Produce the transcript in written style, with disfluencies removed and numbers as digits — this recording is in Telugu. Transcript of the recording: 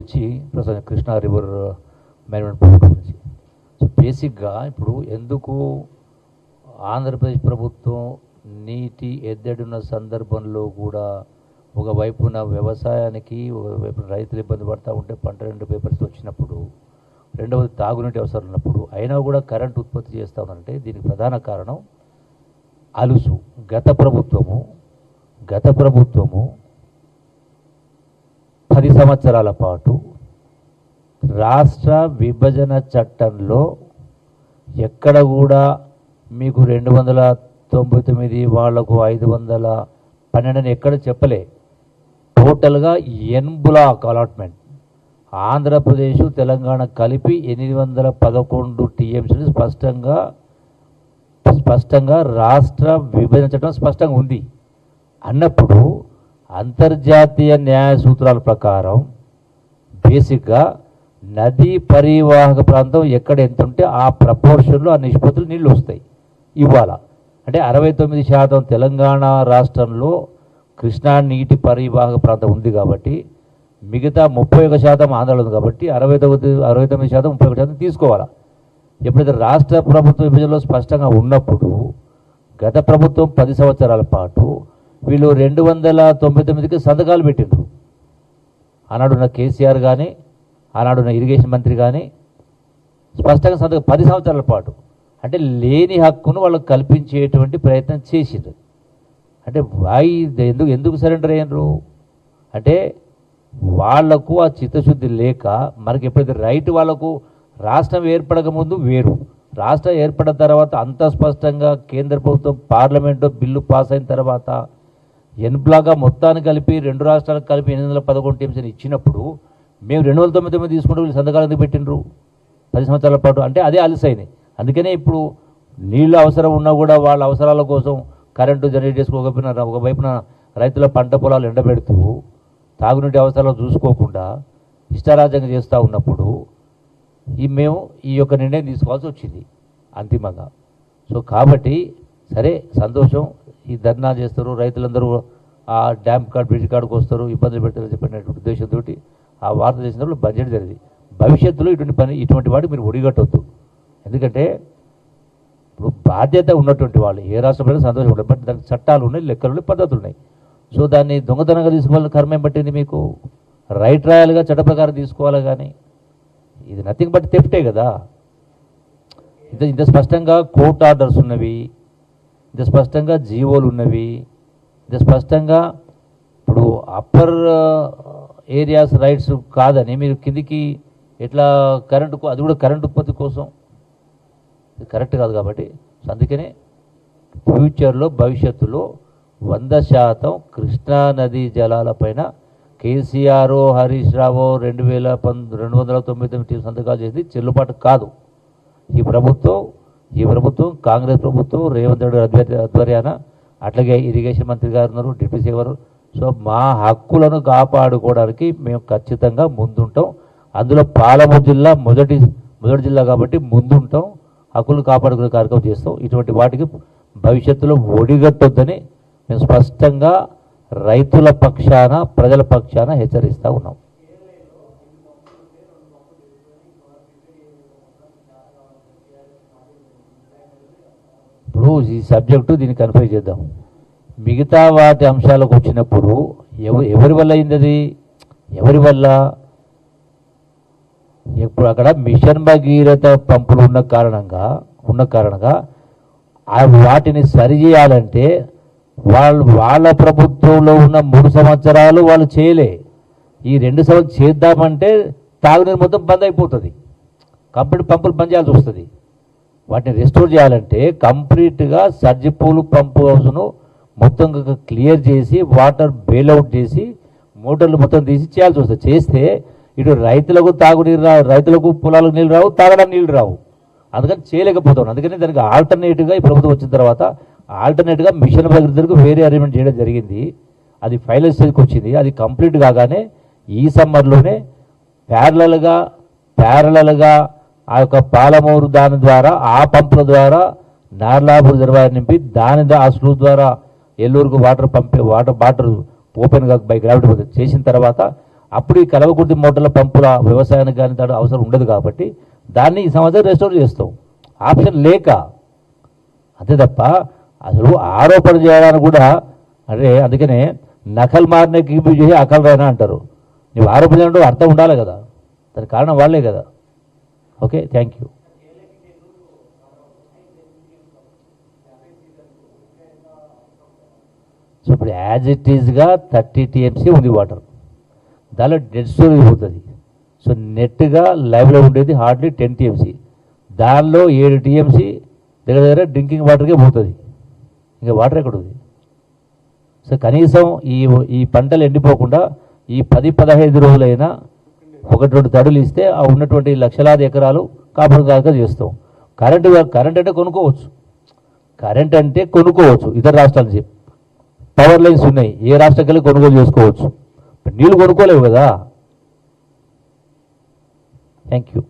వచ్చి ప్రస్తుతం కృష్ణా రివర్ మేనేజ్మెంట్ ప్రోగ్రామ్ నుంచి. సో బేసిక్గా ఇప్పుడు ఎందుకు ఆంధ్రప్రదేశ్ ప్రభుత్వం నీటి ఎద్దడున్న సందర్భంలో కూడా ఒకవైపున వ్యవసాయానికి, ఒకవైపున రైతులు ఇబ్బంది పడుతూ ఉంటే పంట రెండు పేపర్స్ వచ్చినప్పుడు, రెండవది తాగునీటి అవసరం ఉన్నప్పుడు అయినా కూడా కరెంట్ ఉత్పత్తి చేస్తూ ఉన్నారంటే దీనికి ప్రధాన కారణం అలుసు. గత ప్రభుత్వము 10 సంవత్సరాల పాటు రాష్ట్ర విభజన చట్టంలో ఎక్కడ కూడా మీకు 299 వాళ్లకు 512 ఎక్కడ చెప్పలే. టోటల్గా ఎన్ బ్లాక్ అలాట్మెంట్ ఆంధ్రప్రదేశ్ తెలంగాణ కలిపి 811 టీఎంసీలు స్పష్టంగా రాష్ట్ర విభజన చట్టం స్పష్టంగా ఉంది అన్నప్పుడు అంతర్జాతీయ న్యాయ సూత్రాల ప్రకారం బేసిక్గా నదీ పరివాహక ప్రాంతం ఎక్కడ ఎంత ఉంటే ఆ ప్రపోర్షన్లో ఆ నిష్పత్తులు నీళ్ళు వస్తాయి ఇవాళ. అంటే 69% తెలంగాణ రాష్ట్రంలో కృష్ణా నీటి పరివాహక ప్రాంతం ఉంది కాబట్టి మిగతా 31% ఆంధ్రలో ఉంది కాబట్టి 69% 31% తీసుకోవాలా. ఎప్పుడైతే రాష్ట్ర ప్రభుత్వ విభజనలో స్పష్టంగా ఉన్నప్పుడు గత ప్రభుత్వం 10 సంవత్సరాల పాటు వీళ్ళు 299కి సంతకాలు పెట్టిండ్రు. ఆనాడున్న కేసీఆర్ కానీ, ఆనాడున్న ఇరిగేషన్ మంత్రి కానీ స్పష్టంగా 10 సంవత్సరాల పాటు అంటే లేని హక్కును వాళ్ళకు కల్పించేటువంటి ప్రయత్నం చేసిండ్రు. అంటే ఎందుకు సరెండర్ అయ్యారు అంటే వాళ్లకు ఆ చిత్తశుద్ధి లేక, మనకి ఎప్పుడైతే రైట్ వాళ్ళకు రాష్ట్రం ఏర్పడక ముందు వేరు, రాష్ట్రం ఏర్పడిన తర్వాత అంత స్పష్టంగా కేంద్ర ప్రభుత్వం పార్లమెంట్లో బిల్లు పాస్ అయిన తర్వాత ఎన్బ్లాగా మొత్తాన్ని కలిపి 2 రాష్ట్రాలకు కలిపి 811 టీమ్స్ని ఇచ్చినప్పుడు మేము 299 తీసుకుంటూ వీళ్ళు సంతకాలు ఎందుకు పెట్టిండ్రు 10 సంవత్సరాల పాటు? అంటే అదే అలసైంది. అందుకనే ఇప్పుడు నీళ్ళు అవసరం ఉన్నా కూడా వాళ్ళ అవసరాల కోసం కరెంటు జనరేట్ ఒకవైపున రైతుల పంట పొలాలు ఎండబెడుతూ తాగునీటి అవసరాలు చూసుకోకుండా ఇష్టారాజ్యంగా చేస్తూ ఉన్నప్పుడు మేము ఈ యొక్క నిర్ణయం తీసుకోవాల్సి వచ్చింది అంతిమంగా. సో కాబట్టి సరే సంతోషం, ఈ ధర్నా చేస్తారు, రైతులందరూ ఆ డ్యామ్ కార్డ్ బ్రిడ్జ్ కార్డుకు వస్తారు, ఇబ్బందులు పెడతారని చెప్పినటువంటి ఉద్దేశంతో ఆ వార్త చేసినప్పుడు బడ్జెట్ జరిగింది. భవిష్యత్తులో ఇటువంటి వాటికి మీరు ఒడిగట్టవద్దు. ఎందుకంటే ఇప్పుడు బాధ్యత ఉన్నటువంటి వాళ్ళు ఏ రాష్ట్రంలో సంతోషం ఉండదు, బట్ దానికి చట్టాలు ఉన్నాయి, లెక్కలు ఉన్నాయి, పద్ధతులు ఉన్నాయి. సో దాన్ని దొంగతనంగా తీసుకోవాలని కర్మేం పట్టింది మీకు? రైట్ రాయాలిగా, చట్ట ప్రకారం తీసుకోవాలి. కానీ ఇది నథింగ్ బట్ థెఫ్టే కదా. ఇంత స్పష్టంగా కోర్ట్ ఆర్డర్స్ ఉన్నవి, ఇంత స్పష్టంగా జీవోలు ఉన్నవి, ఇంత స్పష్టంగా ఇప్పుడు అప్పర్ ఏరియాస్ రైట్స్ కాదని మీరు కిందికి ఎట్లా కరెంటు, అది కూడా కరెంటు ఉత్పత్తి కోసం ఇది కరెక్ట్ కాదు. కాబట్టి అందుకనే ఫ్యూచర్లో భవిష్యత్తులో 100% కృష్ణా నదీ జలాలపైన కేసీఆర్, హరీష్ రావు 299 సంతకాలు చేసి చెల్లుబాటు కాదు. ఈ ప్రభుత్వం కాంగ్రెస్ ప్రభుత్వం రేవంత్ రెడ్డి ఆధ్వర్యాన, అట్లాగే ఇరిగేషన్ మంత్రి గారు ఉన్నారు, డిప్యూటీ సీఎం గారు. సో మా హక్కులను కాపాడుకోవడానికి మేము ఖచ్చితంగా ముందుంటాం. అందులో పాలమూరు జిల్లా మొదటి జిల్లా కాబట్టి ముందుంటాం, హక్కులను కాపాడుకునే కార్యక్రమం చేస్తాం. ఇటువంటి వాటికి భవిష్యత్తులో ఒడిగట్టొద్దని మేము స్పష్టంగా రైతుల పక్షాన, ప్రజల పక్షాన హెచ్చరిస్తూ ఉన్నాం. ఇప్పుడు ఈ సబ్జెక్టు దీన్ని కన్ఫై చేద్దాం. మిగతా వాటి అంశాలకు వచ్చినప్పుడు ఎవరి వల్ల అయింది? అది ఎవరి వల్ల? ఇప్పుడు అక్కడ మిషన్ భగీరథ పంపులు ఉన్న కారణంగా వాటిని సరిచేయాలంటే వాళ్ళ ప్రభుత్వంలో ఉన్న 3 సంవత్సరాలు వాళ్ళు చేయలే. ఈ 2 సంవత్సరాలు చేద్దామంటే తాగునీరు మొత్తం బంద్ అయిపోతుంది, కంప్లీట్ పంపులు బంద్ చేయాల్సి వస్తుంది. వాటిని రెస్టోర్ చేయాలంటే కంప్లీట్గా సర్జిపూలు పంప్ హౌస్ను మొత్తం క్లియర్ చేసి వాటర్ బెయిల్అవుట్ చేసి మోటార్లు మొత్తం తీసి చేయాల్సి వస్తుంది. చేస్తే ఇటు రైతులకు తాగునీరు రావు, రైతులకు పొలాలకు నీళ్ళు రావు, తాగడానికి నీళ్ళు రావు. అందుకని చేయలేకపోతాం. అందుకని దానికి ఆల్టర్నేటివ్గా ఈ ప్రభుత్వం వచ్చిన తర్వాత ఆల్టర్నేట్గా మిషన్ భగీరథకు వేరే అరేంజ్మెంట్ చేయడం జరిగింది. అది ఫైనల్ స్టేజ్కి వచ్చింది. అది కంప్లీట్ కాగానే ఈ సమ్మర్లోనే ప్యారలల్గా ఆ యొక్క పాలమూరు దాని ద్వారా, ఆ పంపుల ద్వారా నార్లాపూర్ రిజర్వాయర్ నింపి ఆ స్లూస్ ద్వారా ఏలూరుకు వాటర్ ఓపెన్గా బై గ్రావిటీ చేసిన తర్వాత అప్పుడు ఈ కలవకుర్తి మోటార్ల పంపుల వ్యవసాయానికి కానీ దాని అవసరం ఉండదు కాబట్టి దాన్ని ఈ సంవత్సరం రెస్టోర్ చేస్తాం, ఆప్షన్ లేక. అంతే తప్ప అసలు ఆరోపణ చేయడానికి కూడా అరే అందుకనే నకల్ మారిన కీపీ చేసి అకల్ రైనా అంటారు. నువ్వు ఆరోపణ చేయడం అర్థం ఉండాలి కదా, దానికి కారణం వాళ్ళే కదా. Okay, thank you. సో ఇప్పుడు యాజ్ ఇట్ ఈజ్గా 30 TMC ఉంది వాటర్, దానిలో డెడ్ స్టోరేజ్ పోతుంది. సో నెట్గా లైవ్లో ఉండేది హార్డ్లీ 10 TMC, దానిలో 7 TMC దగ్గర దగ్గర డ్రింకింగ్ వాటర్కే పోతుంది. ఇంకా వాటర్ ఎక్కడ ఉంది? సో కనీసం ఈ పంటలు ఎండిపోకుండా ఈ 10-15 రోజులైనా 1-2 తడులు ఇస్తే ఆ ఉన్నటువంటి లక్షలాది ఎకరాలు కాపాడు కాక చేస్తాం. కరెంట్ అంటే కొనుక్కోవచ్చు, కరెంట్ అంటే కొనుక్కోవచ్చు. ఇతర రాష్ట్రాల నుంచి పవర్ లైన్స్ ఉన్నాయి, ఏ రాష్ట్రంకి వెళ్ళి కొనుగోలు చేసుకోవచ్చు. నీళ్ళు కొనుక్కోలేవు కదా. Thank you.